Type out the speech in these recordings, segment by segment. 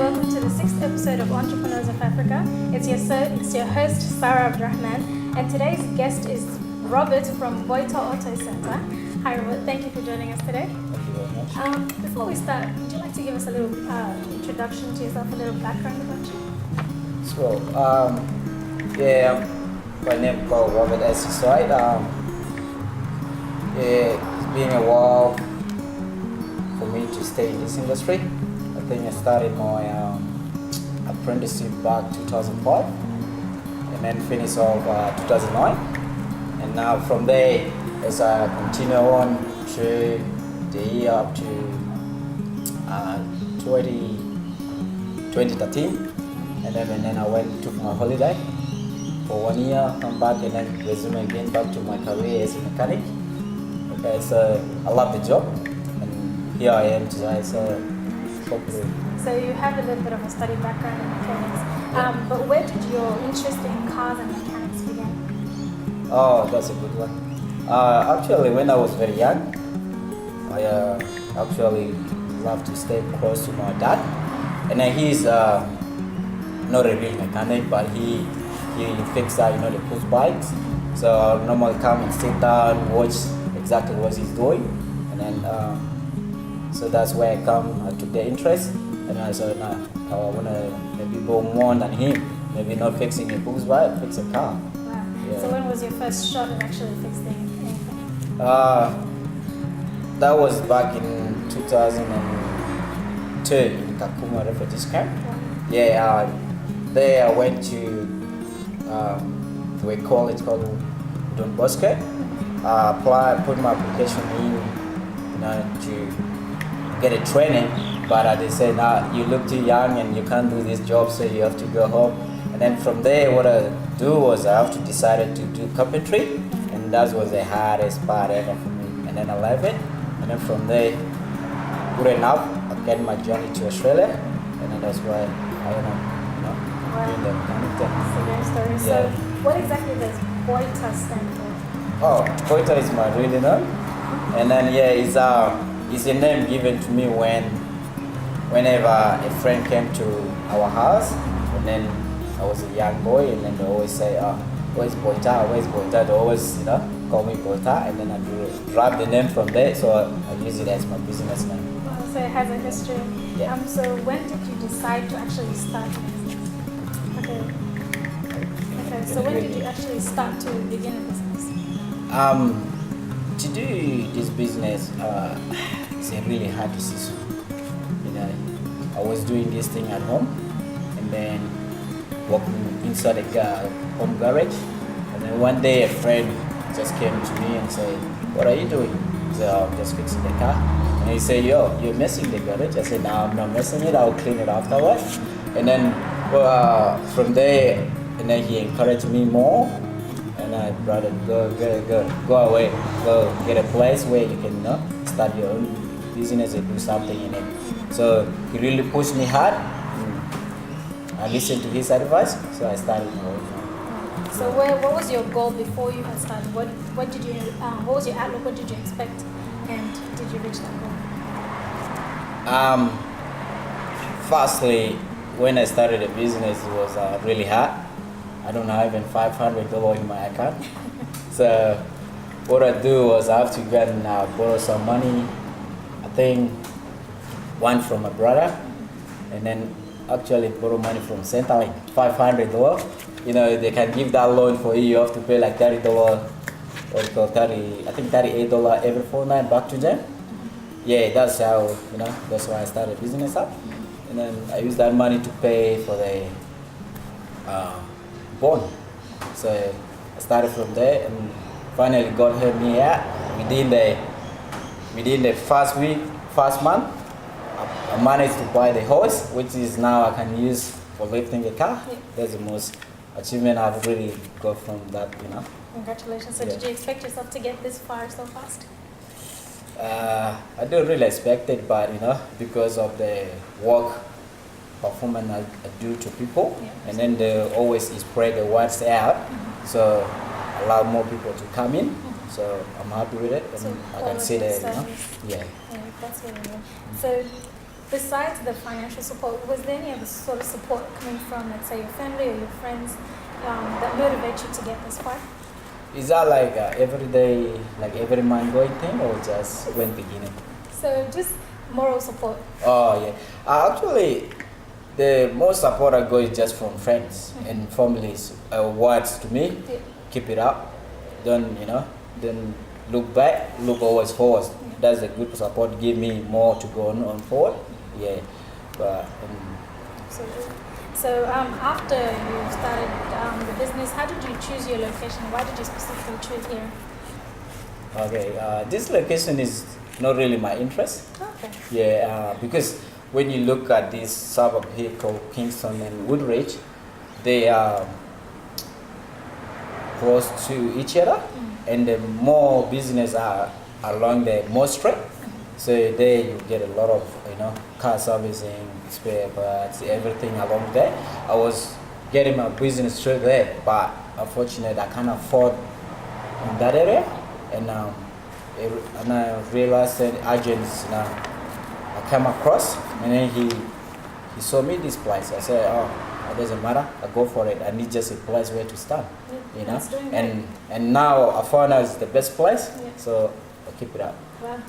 welcome to the 6th episode of Entrepreneurs of Africa. It's your host, Sarah Abdurrahman, and today's guest is Robert from BOYTA Auto Center. Hi Robert, thank you for joining us today. Thank you very much. Before we start, would you like to give us a little introduction to yourself, a little background about you? So, my name called Robert, as you said. It's been a while for me to stay in this industry. I think I started my apprenticeship back 2005 and then finished off 2009. And now from there, as I continue on through the year up to 2013, and then I took my holiday for 1 year, come back and then resume again back to my career as a mechanic. Okay, so I love the job, and here I am today. So you have a little bit of a study background in mechanics, but where did your interest in cars and mechanics begin? Oh, that's a good one. Actually, when I was very young, I actually loved to stay close to my dad, and then he's not a real mechanic, but he fixed the push bikes. So I normally come and sit down, watch exactly what he's doing, and then so that's where I took the interest, and I said, I want to maybe go more than him, maybe not fixing a push bike, fix a car. Wow. Yeah. So when was your first shot at actually fixing anything? That was back in 2002 in Kakuma refugee camp. Yeah, there I went to a college called Don Bosco. Put my application in, to get a training, but they said, you look too young and you can't do this job, so you have to go home. And then from there, what I do was I have to decide to do carpentry, and that was the hardest part ever for me. And then I left it, and then from there, good enough, I get my journey to Australia, and then that's why I ended up doing the mechanic thing. That's a great story. Yeah. So what exactly does BOYTA stand for? Oh, BOYTA is my real name, and then it's a name given to me whenever a friend came to our house, and then I was a young boy, and then they always say, where's BOYTA, where's BOYTA? They always, call me BOYTA, and then I grab the name from there, so I use it as my business name. Well, so it has a history. Yeah. So when did you decide to actually start a business? Okay, so when did you actually start to begin a business? To do this business, it's a really hard decision. I was doing this thing at home, and then working inside a home garage, and then one day a friend just came to me and said, "What are you doing?" I said, "I'm just fixing the car." And he said, "Yo, you're messing the garage." I said, "No, I'm not messing it. I'll clean it afterwards." And then from there, and then he encouraged me more. And I brother, go away, go get a place where you can start your own business and do something in it. So he really pushed me hard. I listened to his advice, so I started my own. So what was your goal before you had started? What was your outlook? What did you expect, and did you reach that goal? Firstly, when I started the business, it was really hard. I don't have even $500 in my account. So what I do was I have to go and borrow some money. I think one from my brother, and then actually borrow money from Centrelink, $500. They can give that loan for you. You have to pay like $30, what you call $38 every fortnight back to them. Yeah, that's how, that's why I started business up. And then I use that money to pay for the bond. So I started from there and finally got me out. Within the first month, I managed to buy the horse, which is now I can use for lifting a car. Yeah. That's the most achievement I've really got from that, Congratulations. So Yeah. did you expect yourself to get this far so fast? I don't really expect it, but because of the work performance I do to people, and then they always spread the words out, so allow more people to come in. So I'm happy with it, and So I can see that, service. Yeah. That's really good. So besides the financial support, was there any other sort of support coming from, let's say, your family or your friends that motivate you to get this far? Is that like every day, like every month going thing, or just when beginning? So just moral support. Oh yeah. Actually, the most support I got is just from friends and families. Words to me, Yeah. keep it up. Don't don't look back. Look always forward. That's a good support. Give me more to go on forward. Yeah, but. So after you started the business, how did you choose your location? Why did you specifically choose here? Okay, this location is not really my interest. Okay. Yeah, because when you look at this suburb here called Kingston and Woodridge, they are close to each other, and the more business are along the more street. So there you get a lot of car servicing, spare parts, everything along there. I was getting my business through there, but unfortunately I can't afford in that area, and I realized that agents I came across, and then he saw me this place. I said, oh, it doesn't matter, I go for it. I need just a place where to stand, That's doing great. and now I found out it's the best place, Yeah. so I keep it up. Wow,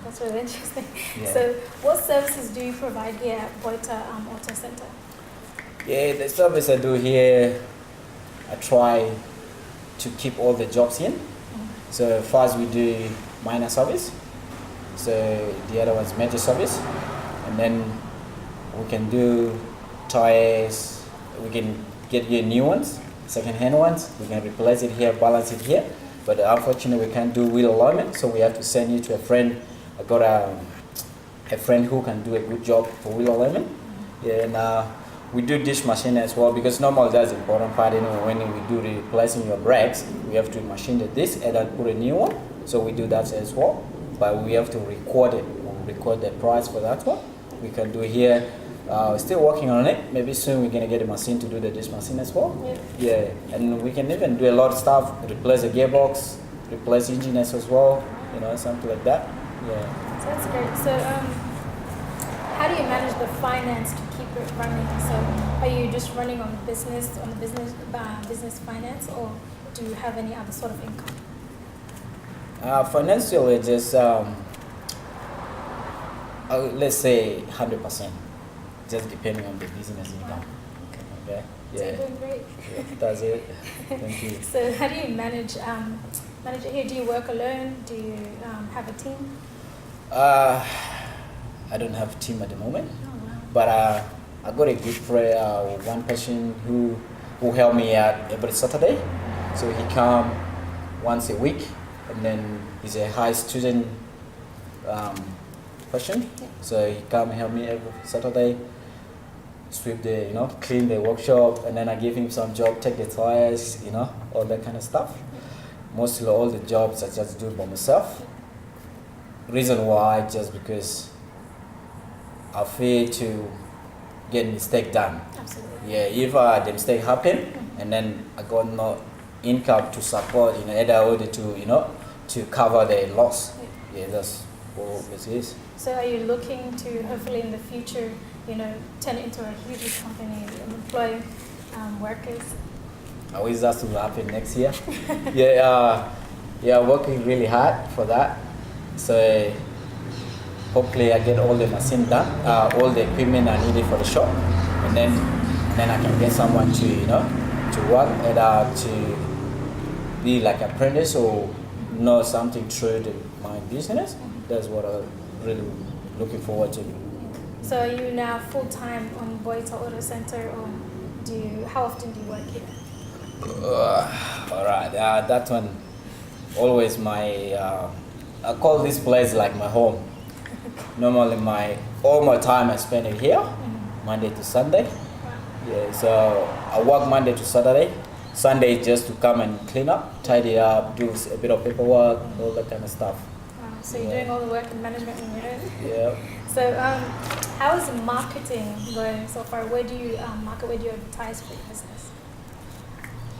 that's really interesting. Yeah. So what services do you provide here at BOYTA Auto Center? Yeah, the service I do here, I try to keep all the jobs in. So first we do minor service, so the other one's major service, and then we can do tires, we can get you new ones, second-hand ones, we can replace it here, balance it here, but unfortunately we can't do wheel alignment, so we have to send you to a friend. I got a friend who can do a good job for wheel alignment. Yeah, and we do dish machine as well, because normally that's the important part. When we do replacing your brakes, we have to machine the disc and then put a new one. So we do that as well, but we have to record it. Record the price for that one. We can do here. We're still working on it. Maybe soon we're gonna get a machine to do the dish machine as well. Yeah, and we can even do a lot of stuff. Replace the gearbox, replace engines as well. Something like that. Yeah. So that's great. So how do you manage the finance to keep it running? So are you just running on the business finance, or do you have any other sort of income? Financially, just let's say 100%, just depending on the business income. Okay. So you're doing great. Yeah, that's it. Thank you. So how do you manage it here? Do you work alone? Do you have a team? I don't have a team at the moment, Oh, wow. but I got a good friend, one person who help me out every Saturday. So he come once a week, and then he's a high student person. Yeah. So he come help me every Saturday, sweep the, clean the workshop, and then I give him some job, take the tires, all that kind of stuff. Mostly all the jobs I just do by myself. Reason why, just because I fear to get mistake done. Absolutely. Yeah, if the mistake happen, and then I got no income to support, either order to, to cover the loss. Yeah, that's all it is. So are you looking to hopefully in the future, turn it into a huge company, employ workers? I wish that will happen next year. Yeah, working really hard for that. So hopefully I get all the machine done, all the equipment I needed for the shop, and then I can get someone to work, either to be like apprentice or know something through my business. That's what I'm really looking forward to. So are you now full-time on BOYTA Auto Center, or how often do you work here? All right, that one always my. I call this place like my home. Normally all my time I spend it here, Monday to Sunday. Yeah, so I work Monday to Saturday. Sunday is just to come and clean up, tidy up, do a bit of paperwork, all that kind of stuff. Wow, so you're doing all the work and management on your own? Yeah. So how is marketing going so far? Where do you market, where do you advertise for your business?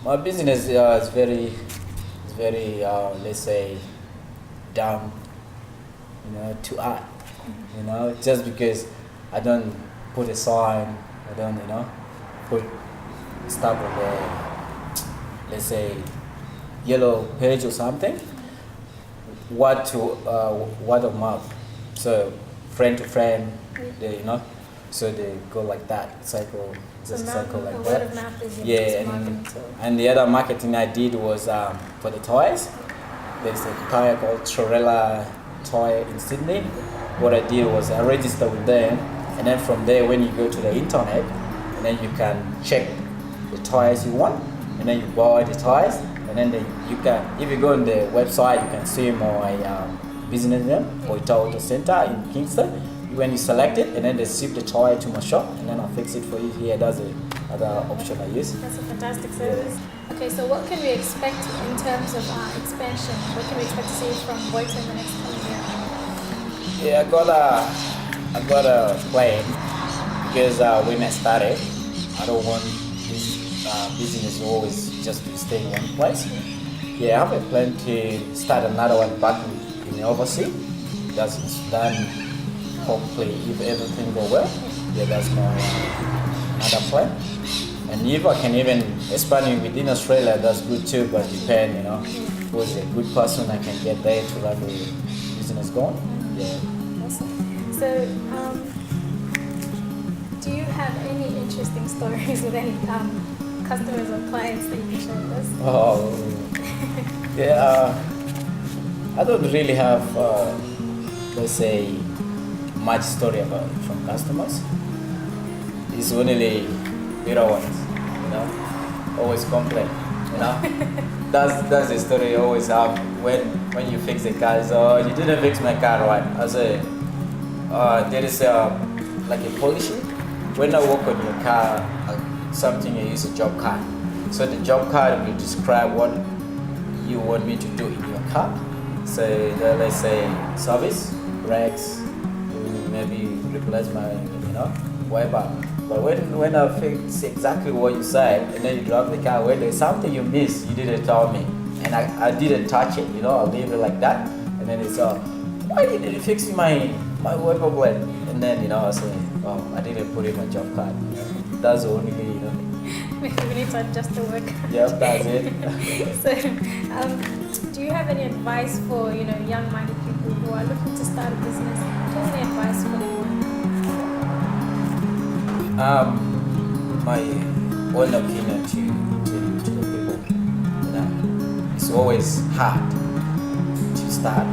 My business is very, let's say, down, to art. Just because I don't put a sign. I don't, put stuff on the, let's say, yellow page or something. Word of mouth. So friend to friend, so they go like that, cycle, just cycle like that. Word of mouth is and the other marketing I did was for the toys. There's a tire called Trorella Toy in Sydney. What I did was I registered with them, and then from there, when you go to the internet, and then you can check the toys you want, and then you buy the toys, and then you can, if you go on the website, you can see my business name, BOYTA Auto Center in Kingston. When you select it, and then they ship the toy to my shop, and then I'll fix it for you here. That's the other option I use. That's a fantastic service. Okay, so what can we expect in terms of expansion? What can we expect to see from BOYTA in the next coming year? Yeah, I got a plan, because when I started, I don't want this business always just to stay in one place. Yeah, I have a plan to start another one back in overseas. That's in Sudan. Hopefully, if everything go well, yeah, that's my another plan. And if I can even expand it within Australia, that's good too. But depend, who's a good person I can get there to run the business going. Yeah. Awesome. So, do you have any interesting stories with any customers or clients that you can share with us? Oh, yeah. I don't really have, let's say, much story about it from customers. It's only little ones, always complain, That's the story you always have when you fix the car. So you didn't fix my car right. I say there is like a polishing. When I work on your car, something you use a job card. So the job card will describe what you want me to do in your car. So let's say service, brakes, maybe replace my, wiper. But when I fix exactly what you say, and then you drive the car, when there's something you miss, you didn't tell me, and I didn't touch it, I'll leave it like that, and then it's why didn't you fix my wiper blade? And then I say, oh, I didn't put in my job card. That's the only way, Maybe we need to adjust the work. Yep, that's it. So, do you have any advice for young-minded people who are looking to start a business? Do you have any advice for them? My own opinion to the people, it's always hard to start,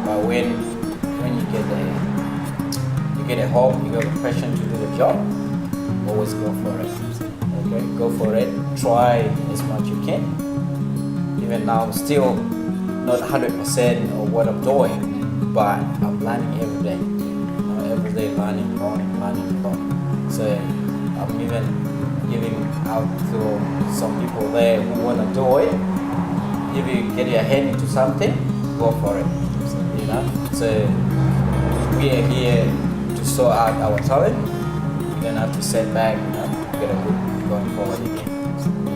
but when you get a hope, you get a passion to do the job, always go for it. Okay, go for it. Try as much you can. Even now, I'm still not 100% of what I'm doing, but I'm learning every day. Every day learning. So I'm even giving out to some people there who want to do it. If you get your head into something, go for it. So we are here to sort out our talent. We don't have to sit back. We gotta keep going forward again.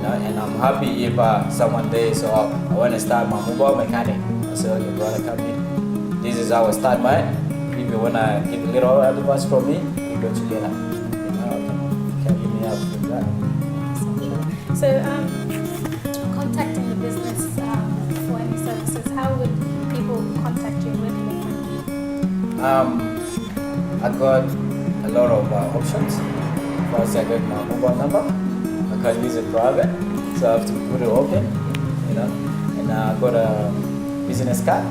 And I'm happy if someone there, so I want to start my mobile mechanic. I say, your brother, come in. This is how I start mine. If you want to give a little advice from me, we go together. Can give me help with that. So, contacting the business for any services, how would people contact you? Where do they find you? I got a lot of options. First, I got my mobile number. I can use it private, so I have to put it open, And I got a business card.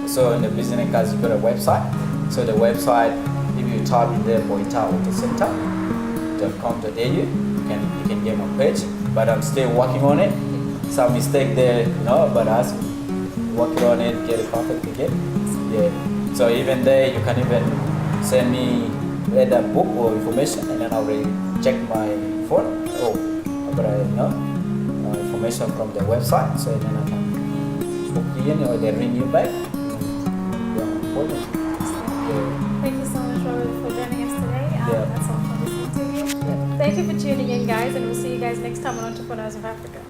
So in the business card, you got a website. So the website, if you type in there, BOYTA Auto Center.com.au, you can get my page. But I'm still working on it. Some mistake there, but I was working on it, get it perfect again. Yeah. So even there, you can even send me either book or information, and then I'll check my phone. Oh, but information from the website, so then I can book you in, or they ring you back. Thank you so much, Robert, for joining us today. That's all for listening to you. Thank you for tuning in, guys, and we'll see you guys next time on Entrepreneurs of Africa.